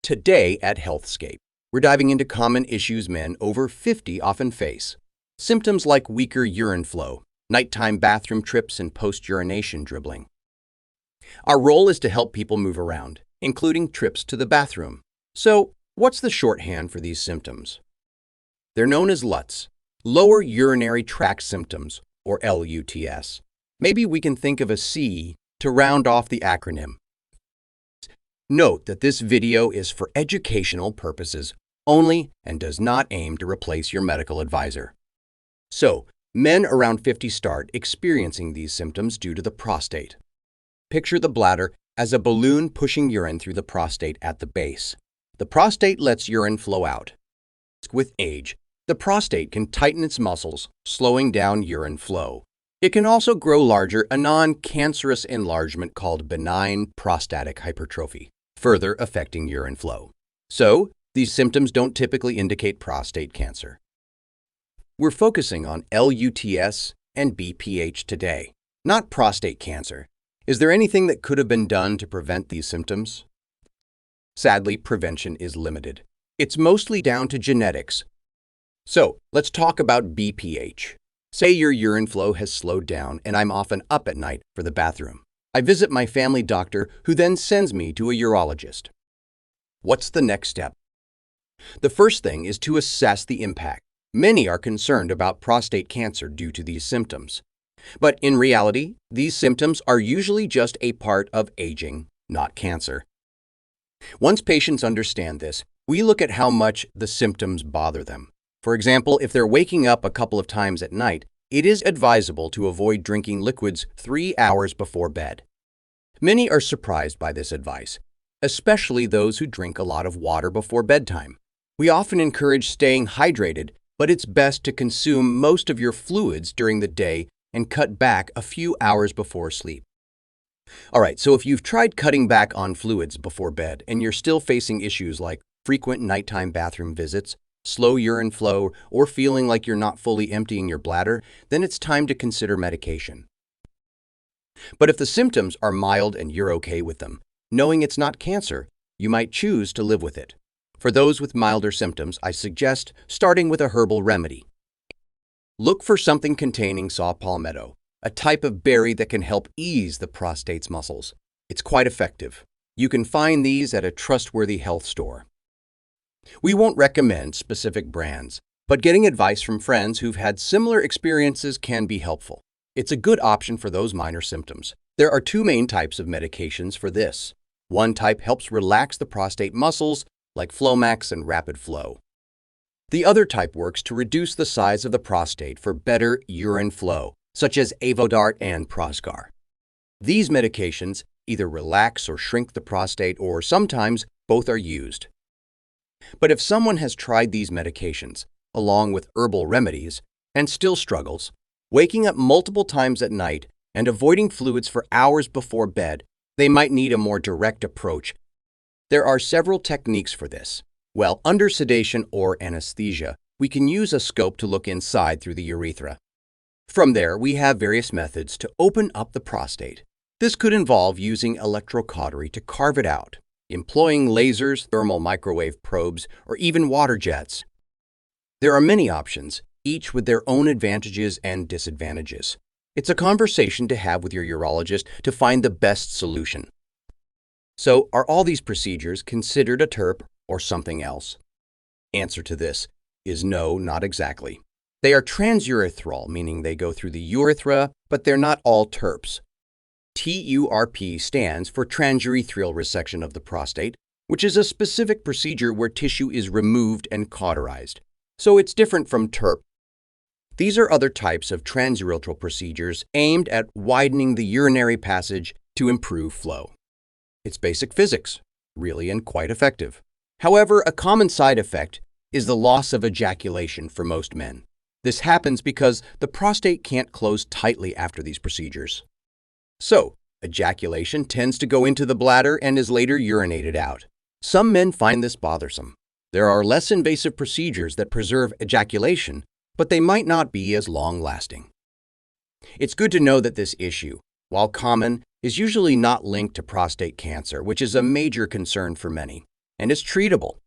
Today at Health Scape, we're diving into common issues men over 50 often face. Symptoms like weaker urine flow, nighttime bathroom trips, and post-urination dribbling. Our role is to help people move around, including trips to the bathroom. So, what's the shorthand for these symptoms? They're known as LUTS, Lower Urinary Tract Symptoms, or LUTS. Maybe we can think of a C to round off the acronym. Note that this video is for educational purposes only and does not aim to replace your medical advisor. So, men around 50 start experiencing these symptoms due to the prostate. Picture the bladder as a balloon pushing urine through the prostate at the base. The prostate lets urine flow out. With age, the prostate can tighten its muscles, slowing down urine flow. It can also grow larger, a non-cancerous enlargement called benign prostatic hypertrophy, further affecting urine flow. So, these symptoms don't typically indicate prostate cancer. We're focusing on LUTS and BPH today, not prostate cancer. Is there anything that could have been done to prevent these symptoms? Sadly, prevention is limited. It's mostly down to genetics. So, let's talk about BPH. Say your urine flow has slowed down and I'm often up at night for the bathroom. I visit my family doctor, who then sends me to a urologist. What's the next step? The first thing is to assess the impact. Many are concerned about prostate cancer due to these symptoms. But in reality, these symptoms are usually just a part of aging, not cancer. Once patients understand this, we look at how much the symptoms bother them. For example, if they're waking up a couple of times at night, it is advisable to avoid drinking liquids 3 hours before bed. Many are surprised by this advice, especially those who drink a lot of water before bedtime. We often encourage staying hydrated, but it's best to consume most of your fluids during the day and cut back a few hours before sleep. Alright, so if you've tried cutting back on fluids before bed and you're still facing issues like frequent nighttime bathroom visits, slow urine flow, or feeling like you're not fully emptying your bladder, then it's time to consider medication. But if the symptoms are mild and you're okay with them, knowing it's not cancer, you might choose to live with it. For those with milder symptoms, I suggest starting with a herbal remedy. Look for something containing saw palmetto, a type of berry that can help ease the prostate's muscles. It's quite effective. You can find these at a trustworthy health store. We won't recommend specific brands, but getting advice from friends who've had similar experiences can be helpful. It's a good option for those minor symptoms. There are 2 main types of medications for this. One type helps relax the prostate muscles, like Flomax and Rapid Flow. The other type works to reduce the size of the prostate for better urine flow, such as Avodart and Proscar. These medications either relax or shrink the prostate, or sometimes both are used. But if someone has tried these medications, along with herbal remedies, and still struggles, waking up multiple times at night and avoiding fluids for hours before bed, they might need a more direct approach. There are several techniques for this. Well, under sedation or anesthesia, we can use a scope to look inside through the urethra. From there, we have various methods to open up the prostate. This could involve using electrocautery to carve it out, employing lasers, thermal microwave probes, or even water jets. There are many options, each with their own advantages and disadvantages. It's a conversation to have with your urologist to find the best solution. So, are all these procedures considered a turp or something else? Answer to this is no, not exactly. They are transurethral, meaning they go through the urethra, but they're not all turps. TURP stands for transurethral resection of the prostate, which is a specific procedure where tissue is removed and cauterized. So it's different from TURP. These are other types of transurethral procedures aimed at widening the urinary passage to improve flow. It's basic physics, really, and quite effective. However, a common side effect is the loss of ejaculation for most men. This happens because the prostate can't close tightly after these procedures. So, ejaculation tends to go into the bladder and is later urinated out. Some men find this bothersome. There are less invasive procedures that preserve ejaculation, but they might not be as long-lasting. It's good to know that this issue, while common, is usually not linked to prostate cancer, which is a major concern for many. and is treatable.